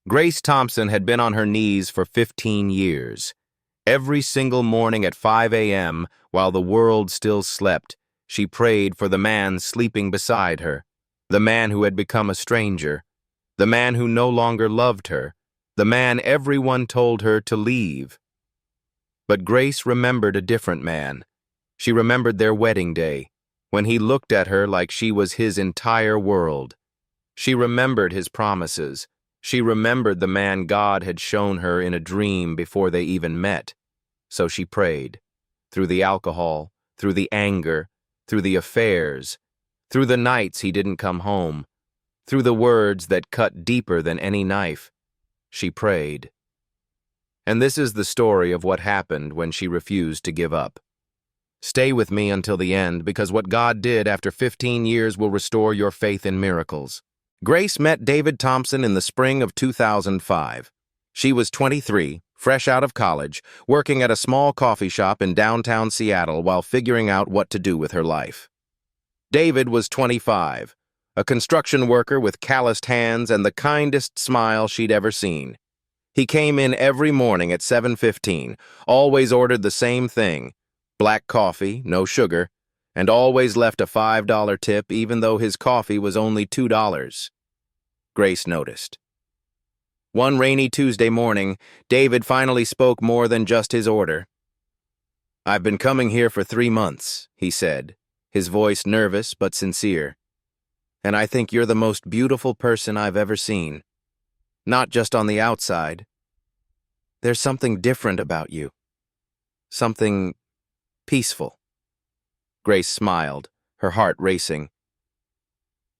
Grace Thompson had been on her knees for 15 years. Every single morning at 5 a.m., while the world still slept, she prayed for the man sleeping beside her, the man who had become a stranger, the man who no longer loved her, the man everyone told her to leave. But Grace remembered a different man. She remembered their wedding day, when he looked at her like she was his entire world. She remembered his promises. She remembered the man God had shown her in a dream before they even met. So she prayed, through the alcohol, through the anger, through the affairs, through the nights he didn't come home, through the words that cut deeper than any knife. She prayed. And this is the story of what happened when she refused to give up. Stay with me until the end, because what God did after 15 years will restore your faith in miracles. Grace met David Thompson in the spring of 2005. She was 23, fresh out of college, working at a small coffee shop in downtown Seattle while figuring out what to do with her life. David was 25, a construction worker with calloused hands and the kindest smile she'd ever seen. He came in every morning at 7:15, always ordered the same thing, black coffee, no sugar, and always left a $5 tip even though his coffee was only $2. Grace noticed. One rainy Tuesday morning, David finally spoke more than just his order. "I've been coming here for 3 months," he said, his voice nervous but sincere. "And I think you're the most beautiful person I've ever seen. Not just on the outside. There's something different about you. Something peaceful." Grace smiled, her heart racing.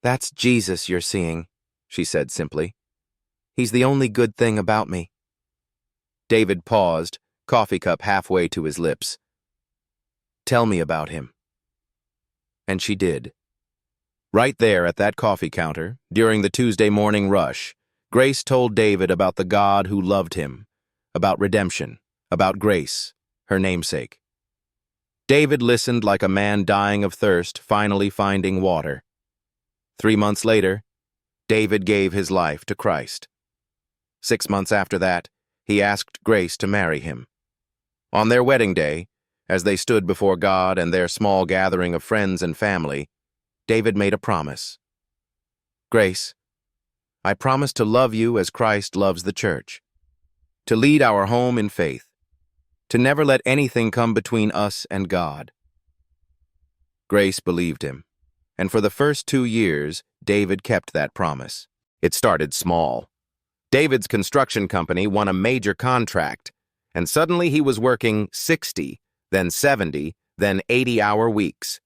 "That's Jesus you're seeing," she said simply. "He's the only good thing about me." David paused, coffee cup halfway to his lips. "Tell me about him." And she did. Right there at that coffee counter, during the Tuesday morning rush, Grace told David about the God who loved him, about redemption, about Grace, her namesake. David listened like a man dying of thirst, finally finding water. 3 months later, David gave his life to Christ. 6 months after that, he asked Grace to marry him. On their wedding day, as they stood before God and their small gathering of friends and family, David made a promise. "Grace, I promise to love you as Christ loves the church, to lead our home in faith, to never let anything come between us and God." Grace believed him, and for the first 2 years, David kept that promise. It started small. David's construction company won a major contract, and suddenly he was working 60, then 70, then 80-hour weeks.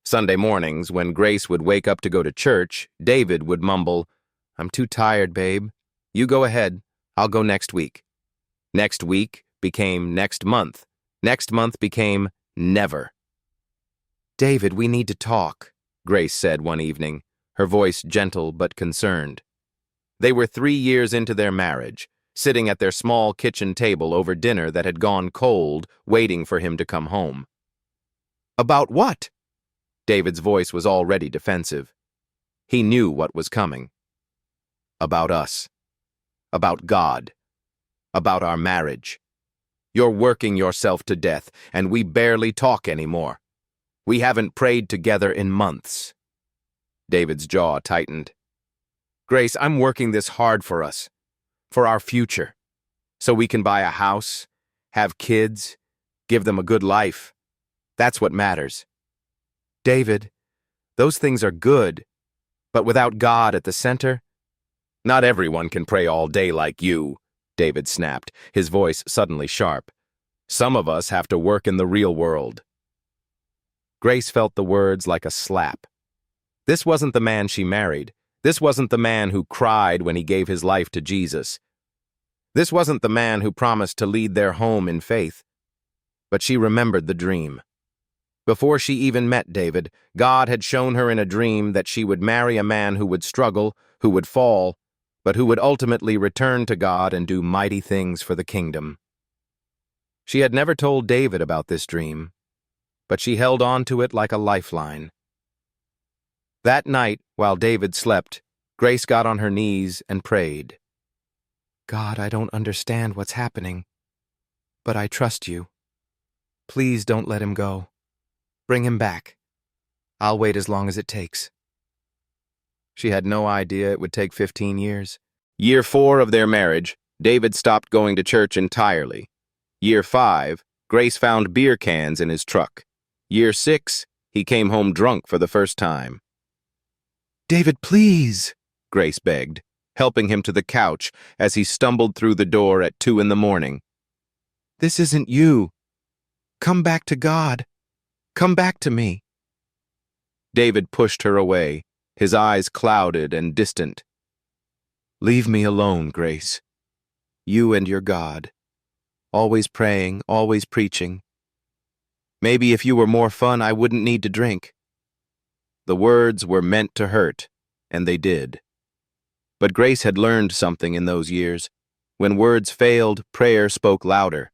Sunday mornings, when Grace would wake up to go to church, David would mumble, "I'm too tired, babe. You go ahead. I'll go next week." Next week became next month. Next month became never. "David, we need to talk," Grace said one evening, her voice gentle but concerned. They were 3 years into their marriage, sitting at their small kitchen table over dinner that had gone cold, waiting for him to come home. "About what?" David's voice was already defensive. He knew what was coming. "About us. About God. About our marriage. You're working yourself to death, and we barely talk anymore. We haven't prayed together in months." David's jaw tightened. "Grace, I'm working this hard for us, for our future, so we can buy a house, have kids, give them a good life. That's what matters." "David, those things are good, but without God at the center?" "Not everyone can pray all day like you," David snapped, his voice suddenly sharp. "Some of us have to work in the real world." Grace felt the words like a slap. This wasn't the man she married. This wasn't the man who cried when he gave his life to Jesus. This wasn't the man who promised to lead their home in faith. But she remembered the dream. Before she even met David, God had shown her in a dream that she would marry a man who would struggle, who would fall, but who would ultimately return to God and do mighty things for the kingdom. She had never told David about this dream, but she held on to it like a lifeline. That night, while David slept, Grace got on her knees and prayed. God, I don't understand what's happening, but I trust you. Please don't let him go. Bring him back. I'll wait as long as it takes. She had no idea it would take 15 years. Year 4 of their marriage, David stopped going to church entirely. Year 5, Grace found beer cans in his truck. Year 6, he came home drunk for the first time. David, please, Grace begged, helping him to the couch as he stumbled through the door at 2 in the morning. This isn't you. Come back to God. Come back to me. David pushed her away, his eyes clouded and distant. Leave me alone, Grace. You and your God. Always praying, always preaching. Maybe if you were more fun, I wouldn't need to drink. The words were meant to hurt, and they did. But Grace had learned something in those years. When words failed, prayer spoke louder.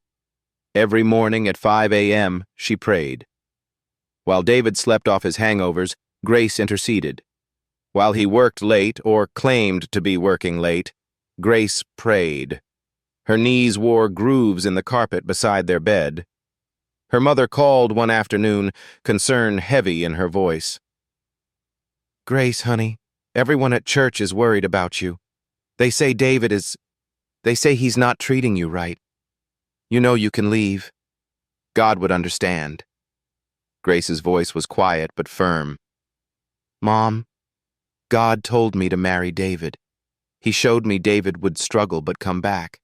Every morning at 5 a.m., she prayed. While David slept off his hangovers, Grace interceded. While he worked late, or claimed to be working late, Grace prayed. Her knees wore grooves in the carpet beside their bed. Her mother called one afternoon, concern heavy in her voice. Grace, honey, everyone at church is worried about you. They say They say he's not treating you right. You know you can leave. God would understand. Grace's voice was quiet but firm. Mom, God told me to marry David. He showed me David would struggle but come back.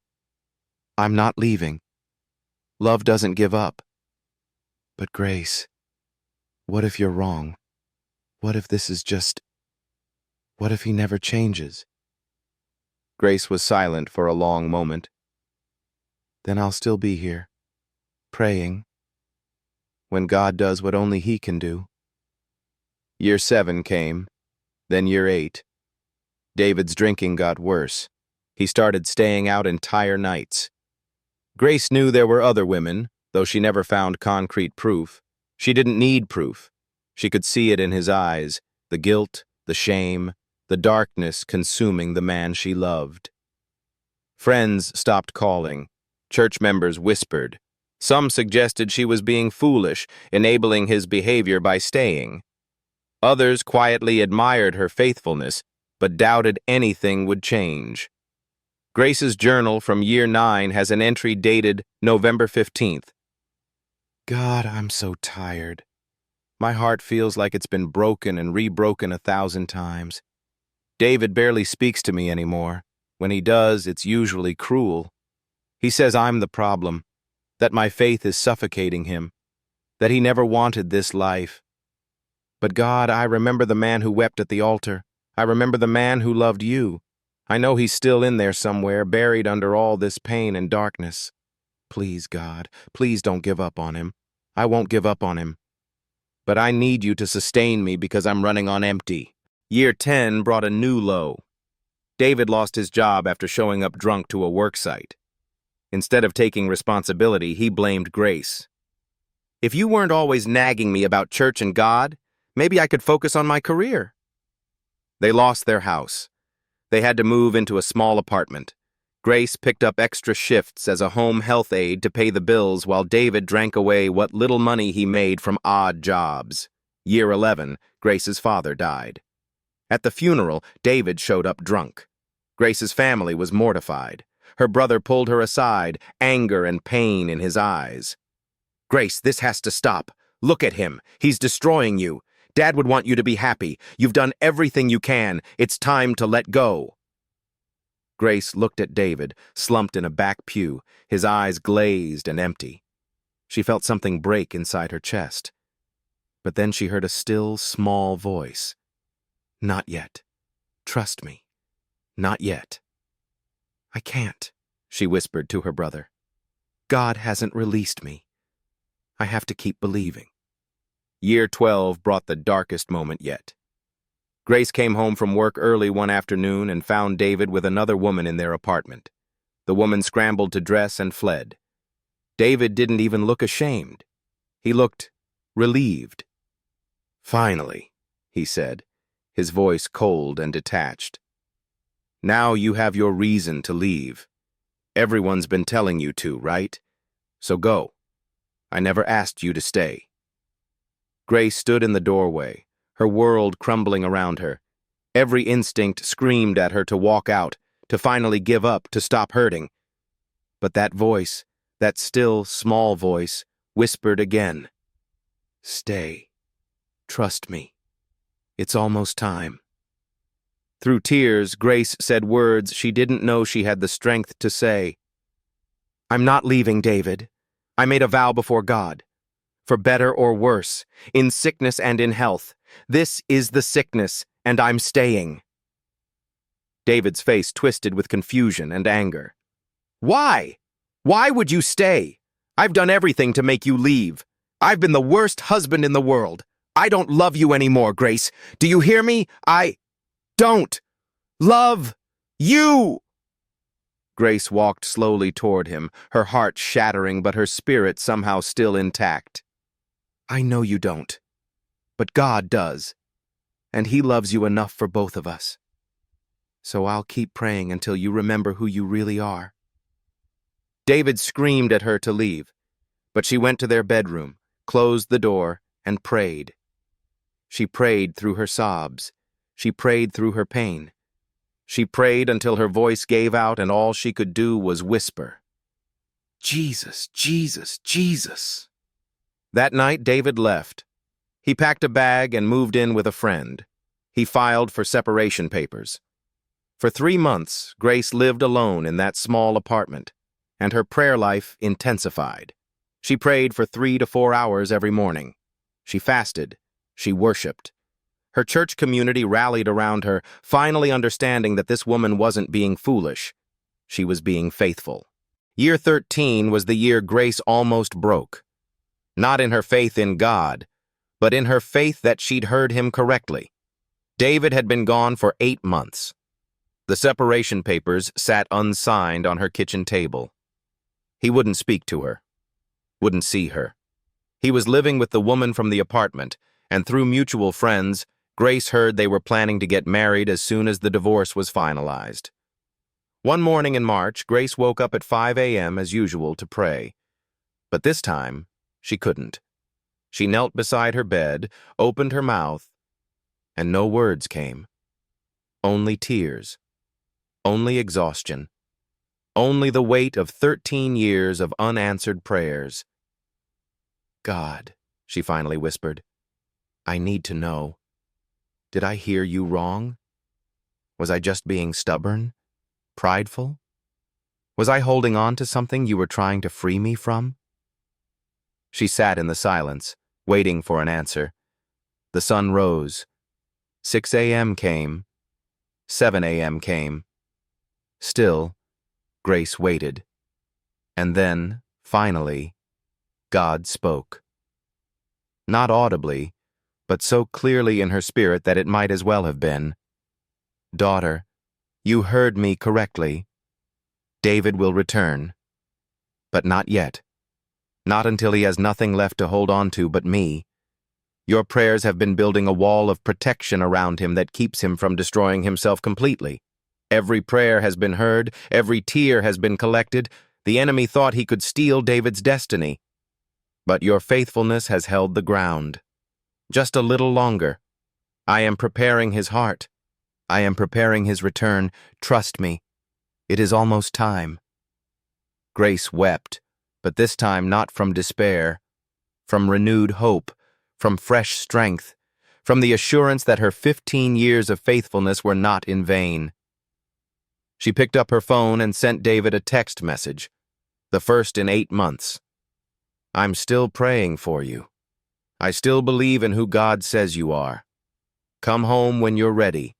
I'm not leaving. Love doesn't give up. But Grace, what if you're wrong? What if this is what if he never changes? Grace was silent for a long moment. Then I'll still be here, praying, when God does what only he can do. Year 7 came, then year 8. David's drinking got worse. He started staying out entire nights. Grace knew there were other women, though she never found concrete proof. She didn't need proof. She could see it in his eyes, the guilt, the shame, the darkness consuming the man she loved. Friends stopped calling. Church members whispered. Some suggested she was being foolish, enabling his behavior by staying. Others quietly admired her faithfulness, but doubted anything would change. Grace's journal from year 9 has an entry dated November 15th. God, I'm so tired. My heart feels like it's been broken and rebroken 1,000 times. David barely speaks to me anymore. When he does, it's usually cruel. He says I'm the problem, that my faith is suffocating him, that he never wanted this life. But God, I remember the man who wept at the altar. I remember the man who loved you. I know he's still in there somewhere, buried under all this pain and darkness. Please, God, please don't give up on him. I won't give up on him. But I need you to sustain me because I'm running on empty. Year 10 brought a new low. David lost his job after showing up drunk to a work site. Instead of taking responsibility, he blamed Grace. If you weren't always nagging me about church and God, maybe I could focus on my career. They lost their house. They had to move into a small apartment. Grace picked up extra shifts as a home health aide to pay the bills while David drank away what little money he made from odd jobs. Year 11, Grace's father died. At the funeral, David showed up drunk. Grace's family was mortified. Her brother pulled her aside, anger and pain in his eyes. Grace, this has to stop. Look at him. He's destroying you. Dad would want you to be happy. You've done everything you can. It's time to let go. Grace looked at David, slumped in a back pew, his eyes glazed and empty. She felt something break inside her chest. But then she heard a still, small voice. Not yet. Trust me. Not yet. I can't, she whispered to her brother. God hasn't released me. I have to keep believing. Year 12 brought the darkest moment yet. Grace came home from work early one afternoon and found David with another woman in their apartment. The woman scrambled to dress and fled. David didn't even look ashamed. He looked relieved. Finally, he said, his voice cold and detached. Now you have your reason to leave. Everyone's been telling you to, right? So go. I never asked you to stay. Grace stood in the doorway, her world crumbling around her. Every instinct screamed at her to walk out, to finally give up, to stop hurting. But that voice, that still, small voice, whispered again. Stay. Trust me. It's almost time. Through tears, Grace said words she didn't know she had the strength to say. I'm not leaving, David. I made a vow before God. For better or worse, in sickness and in health. This is the sickness, and I'm staying. David's face twisted with confusion and anger. Why? Why would you stay? I've done everything to make you leave. I've been the worst husband in the world. I don't love you anymore, Grace. Do you hear me? I don't love you. Grace walked slowly toward him, her heart shattering but her spirit somehow still intact. I know you don't, but God does, and He loves you enough for both of us. So I'll keep praying until you remember who you really are. David screamed at her to leave, but she went to their bedroom, closed the door, and prayed. She prayed through her sobs. She prayed through her pain. She prayed until her voice gave out and all she could do was whisper, Jesus, Jesus, Jesus. That night, David left. He packed a bag and moved in with a friend. He filed for separation papers. For 3 months, Grace lived alone in that small apartment, and her prayer life intensified. She prayed for 3 to 4 hours every morning. She fasted. She worshipped. Her church community rallied around her, finally understanding that this woman wasn't being foolish. She was being faithful. Year 13 was the year Grace almost broke. Not in her faith in God, but in her faith that she'd heard Him correctly. David had been gone for 8 months. The separation papers sat unsigned on her kitchen table. He wouldn't speak to her, wouldn't see her. He was living with the woman from the apartment, and through mutual friends, Grace heard they were planning to get married as soon as the divorce was finalized. One morning in March, Grace woke up at 5 a.m. as usual to pray. But this time, she couldn't. She knelt beside her bed, opened her mouth, and no words came. Only tears. Only exhaustion. Only the weight of 13 years of unanswered prayers. God, she finally whispered, I need to know. Did I hear you wrong? Was I just being stubborn? Prideful? Was I holding on to something you were trying to free me from? She sat in the silence, waiting for an answer. The sun rose. 6 a.m. came. 7 a.m. came. Still, Grace waited. And then, finally, God spoke. Not audibly, but so clearly in her spirit that it might as well have been. Daughter, you heard me correctly. David will return. But not yet. Not until he has nothing left to hold on to but me. Your prayers have been building a wall of protection around him that keeps him from destroying himself completely. Every prayer has been heard, every tear has been collected. The enemy thought he could steal David's destiny. But your faithfulness has held the ground. Just a little longer. I am preparing his heart. I am preparing his return. Trust me. It is almost time. Grace wept, but this time not from despair, from renewed hope, from fresh strength, from the assurance that her 15 years of faithfulness were not in vain. She picked up her phone and sent David a text message, the first in 8 months. I'm still praying for you. I still believe in who God says you are. Come home when you're ready.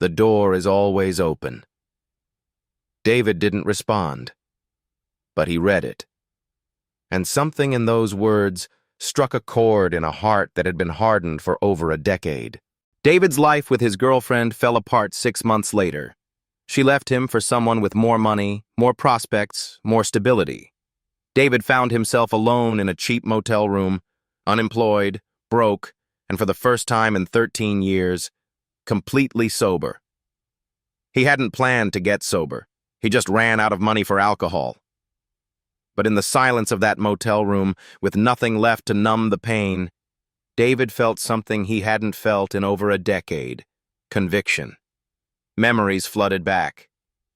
The door is always open. David didn't respond, but he read it. And something in those words struck a chord in a heart that had been hardened for over a decade. David's life with his girlfriend fell apart 6 months later. She left him for someone with more money, more prospects, more stability. David found himself alone in a cheap motel room, unemployed, broke, and for the first time in 13 years, completely sober. He hadn't planned to get sober. He just ran out of money for alcohol. But in the silence of that motel room, with nothing left to numb the pain, David felt something he hadn't felt in over a decade: conviction. Memories flooded back.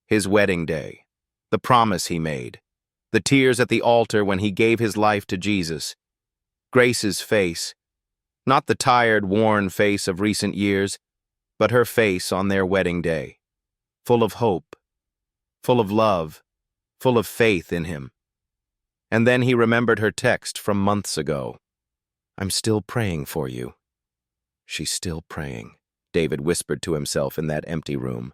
His wedding day, the promise he made, the tears at the altar when he gave his life to Jesus, Grace's face, not the tired, worn face of recent years, but her face on their wedding day, full of hope, full of love, full of faith in him. And then he remembered her text from months ago. "I'm still praying for you." She's still praying, David whispered to himself in that empty room.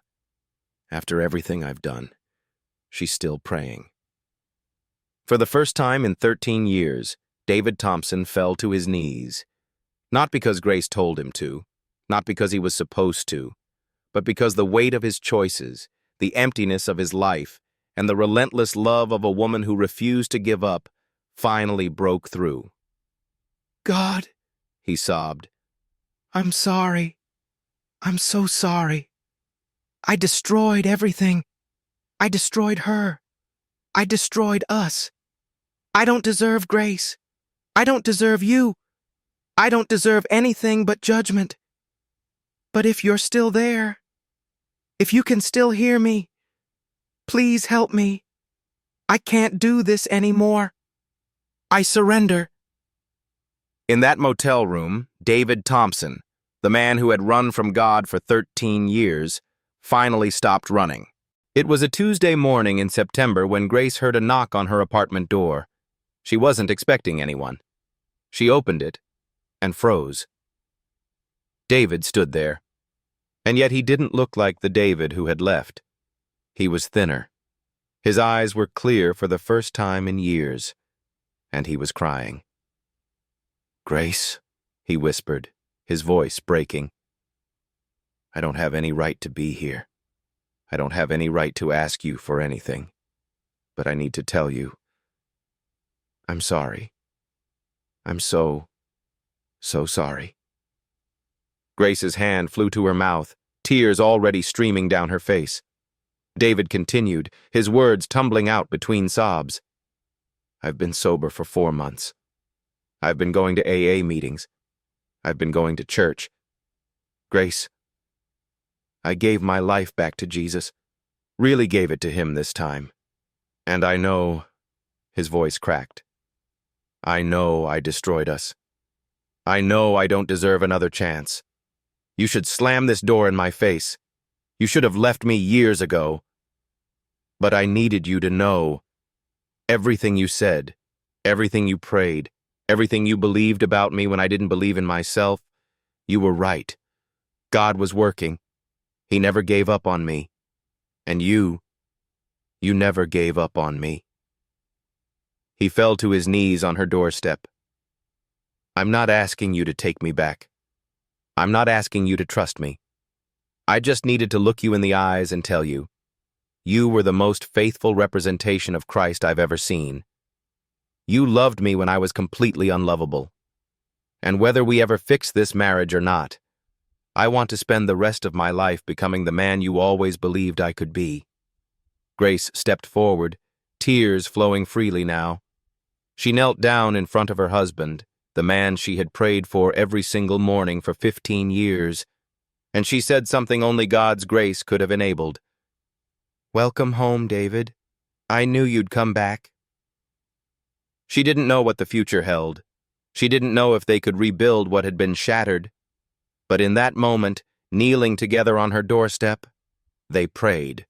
After everything I've done, she's still praying. For the first time in 13 years, David Thompson fell to his knees. Not because Grace told him to, not because he was supposed to, but because the weight of his choices, the emptiness of his life, and the relentless love of a woman who refused to give up finally broke through. "God," he sobbed, "I'm sorry. I'm so sorry. I destroyed everything. I destroyed her. I destroyed us. I don't deserve grace. I don't deserve you. I don't deserve anything but judgment. But if you're still there, if you can still hear me, please help me. I can't do this anymore. I surrender." In that motel room, David Thompson, the man who had run from God for 13 years, finally stopped running. It was a Tuesday morning in September when Grace heard a knock on her apartment door. She wasn't expecting anyone. She opened it and froze. David stood there, and yet he didn't look like the David who had left. He was thinner. His eyes were clear for the first time in years, and he was crying. "Grace," he whispered, his voice breaking. "I don't have any right to be here. I don't have any right to ask you for anything. But I need to tell you, I'm sorry. I'm so sorry." Grace's hand flew to her mouth, tears already streaming down her face. David continued, his words tumbling out between sobs. "I've been sober for 4 months. I've been going to AA meetings. I've been going to church. Grace, I gave my life back to Jesus, really gave it to him this time. And I know," his voice cracked, "I know I destroyed us. I know I don't deserve another chance. You should slam this door in my face. You should have left me years ago. But I needed you to know. Everything you said, everything you prayed, everything you believed about me when I didn't believe in myself, you were right. God was working. He never gave up on me. And you never gave up on me." He fell to his knees on her doorstep. "I'm not asking you to take me back. I'm not asking you to trust me. I just needed to look you in the eyes and tell you, you were the most faithful representation of Christ I've ever seen. You loved me when I was completely unlovable. And whether we ever fix this marriage or not, I want to spend the rest of my life becoming the man you always believed I could be." Grace stepped forward, tears flowing freely now. She knelt down in front of her husband, the man she had prayed for every single morning for 15 years, and she said something only God's grace could have enabled. "Welcome home, David. I knew you'd come back." She didn't know what the future held. She didn't know if they could rebuild what had been shattered. But in that moment, kneeling together on her doorstep, they prayed.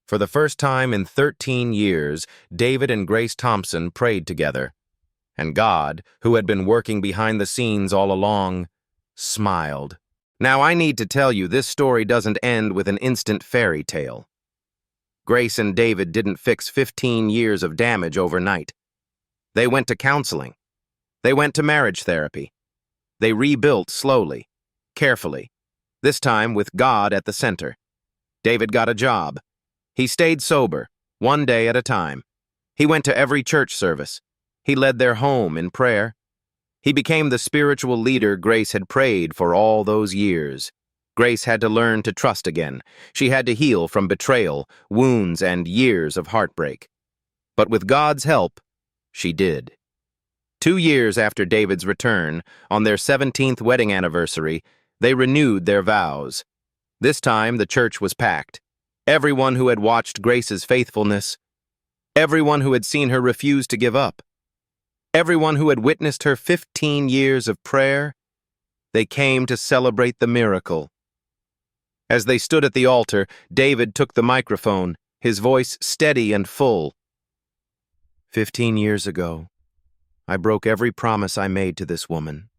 For the first time in 13 years, David and Grace Thompson prayed together. And God, who had been working behind the scenes all along, smiled. Now I need to tell you, this story doesn't end with an instant fairy tale. Grace and David didn't fix 15 years of damage overnight. They went to counseling. They went to marriage therapy. They rebuilt slowly, carefully, this time with God at the center. David got a job. He stayed sober, one day at a time. He went to every church service. He led their home in prayer. He became the spiritual leader Grace had prayed for all those years. Grace had to learn to trust again. She had to heal from betrayal, wounds, and years of heartbreak. But with God's help, she did. 2 years after David's return, on their 17th wedding anniversary, they renewed their vows. This time, the church was packed. Everyone who had watched Grace's faithfulness, everyone who had seen her refuse to give up, everyone who had witnessed her 15 years of prayer, they came to celebrate the miracle. As they stood at the altar, David took the microphone, his voice steady and full. 15 years ago, I broke every promise I made to this woman.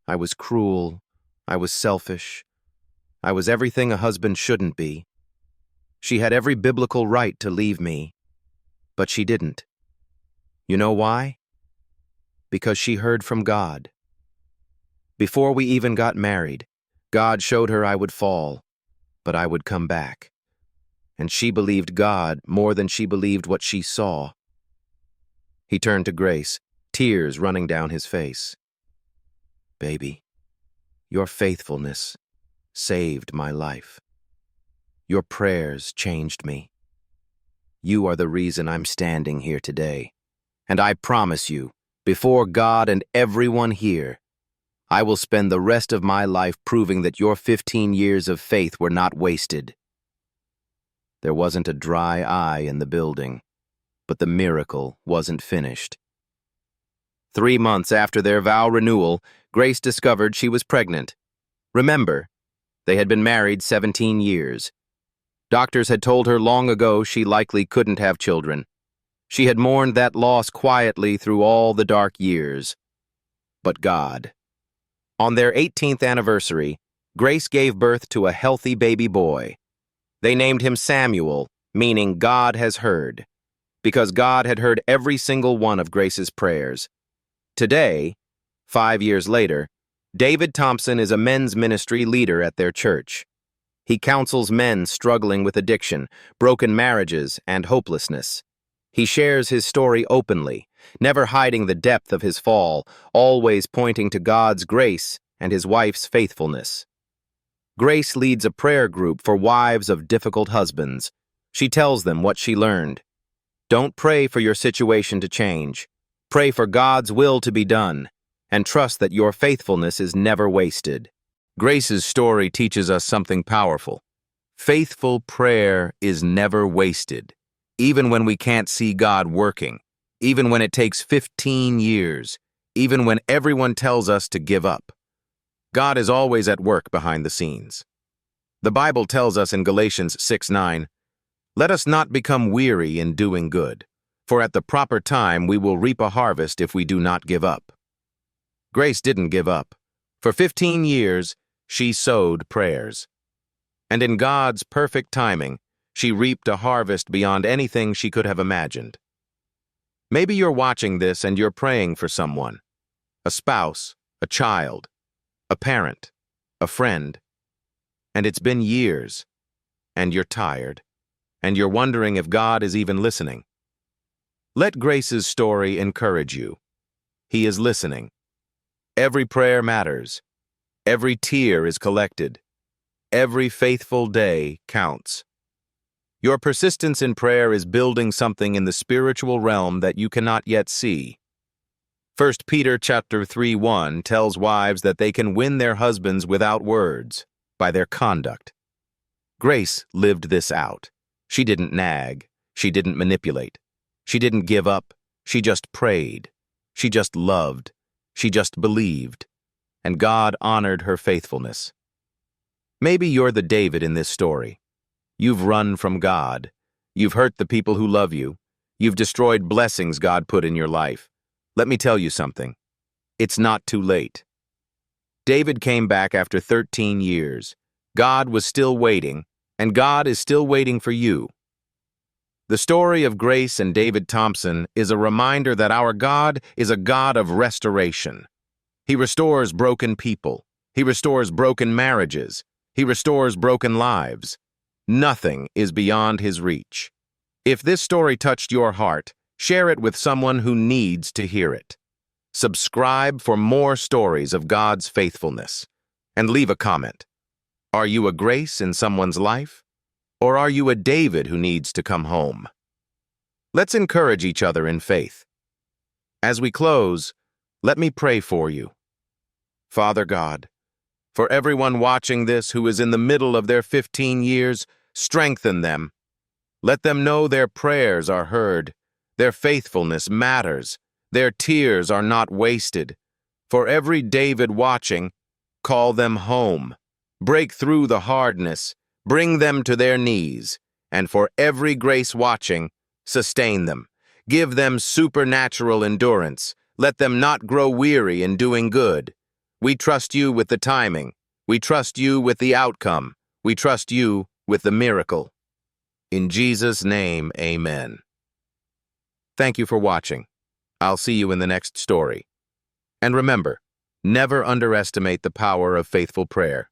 I was cruel. I was selfish. I was everything a husband shouldn't be. She had every biblical right to leave me, but she didn't. You know why? Because she heard from God. Before we even got married, God showed her I would fall, but I would come back. And she believed God more than she believed what she saw. He turned to Grace, tears running down his face. Baby, your faithfulness saved my life. Your prayers changed me. You are the reason I'm standing here today. And I promise you, before God and everyone here, I will spend the rest of my life proving that your 15 years of faith were not wasted. There wasn't a dry eye in the building, but the miracle wasn't finished. 3 months after their vow renewal, Grace discovered she was pregnant. Remember, they had been married 17 years. Doctors had told her long ago she likely couldn't have children. She had mourned that loss quietly through all the dark years. But God. On their 18th anniversary, Grace gave birth to a healthy baby boy. They named him Samuel, meaning God has heard, because God had heard every single one of Grace's prayers. Today, 5 years later, David Thompson is a men's ministry leader at their church. He counsels men struggling with addiction, broken marriages, and hopelessness. He shares his story openly, never hiding the depth of his fall, always pointing to God's grace and his wife's faithfulness. Grace leads a prayer group for wives of difficult husbands. She tells them what she learned. Don't pray for your situation to change. Pray for God's will to be done, and trust that your faithfulness is never wasted. Grace's story teaches us something powerful. Faithful prayer is never wasted, even when we can't see God working, even when it takes 15 years, even when everyone tells us to give up. God is always at work behind the scenes. The Bible tells us in Galatians 6:9, "Let us not become weary in doing good, for at the proper time we will reap a harvest if we do not give up." Grace didn't give up. For 15 years, she sowed prayers. And in God's perfect timing, she reaped a harvest beyond anything she could have imagined. Maybe you're watching this and you're praying for someone, a spouse, a child, a parent, a friend, and it's been years, and you're tired, and you're wondering if God is even listening. Let Grace's story encourage you. He is listening. Every prayer matters. Every tear is collected. Every faithful day counts. Your persistence in prayer is building something in the spiritual realm that you cannot yet see. 1 Peter chapter 3:1 tells wives that they can win their husbands without words, by their conduct. Grace lived this out. She didn't nag. She didn't manipulate. She didn't give up. She just prayed. She just loved. She just believed. And God honored her faithfulness. Maybe you're the David in this story. You've run from God. You've hurt the people who love you. You've destroyed blessings God put in your life. Let me tell you something. It's not too late. David came back after 13 years. God was still waiting, and God is still waiting for you. The story of Grace and David Thompson is a reminder that our God is a God of restoration. He restores broken people. He restores broken marriages. He restores broken lives. Nothing is beyond his reach. If this story touched your heart, share it with someone who needs to hear it. Subscribe for more stories of God's faithfulness, and leave a comment. Are you a Grace in someone's life? Or are you a David who needs to come home? Let's encourage each other in faith. As we close, let me pray for you. Father God, for everyone watching this who is in the middle of their 15 years, strengthen them. Let them know their prayers are heard, their faithfulness matters, their tears are not wasted. For every David watching, call them home. Break through the hardness, bring them to their knees. And for every Grace watching, sustain them. Give them supernatural endurance. Let them not grow weary in doing good. We trust you with the timing. We trust you with the outcome. We trust you with the miracle. In Jesus' name, amen. Thank you for watching. I'll see you in the next story. And remember, never underestimate the power of faithful prayer.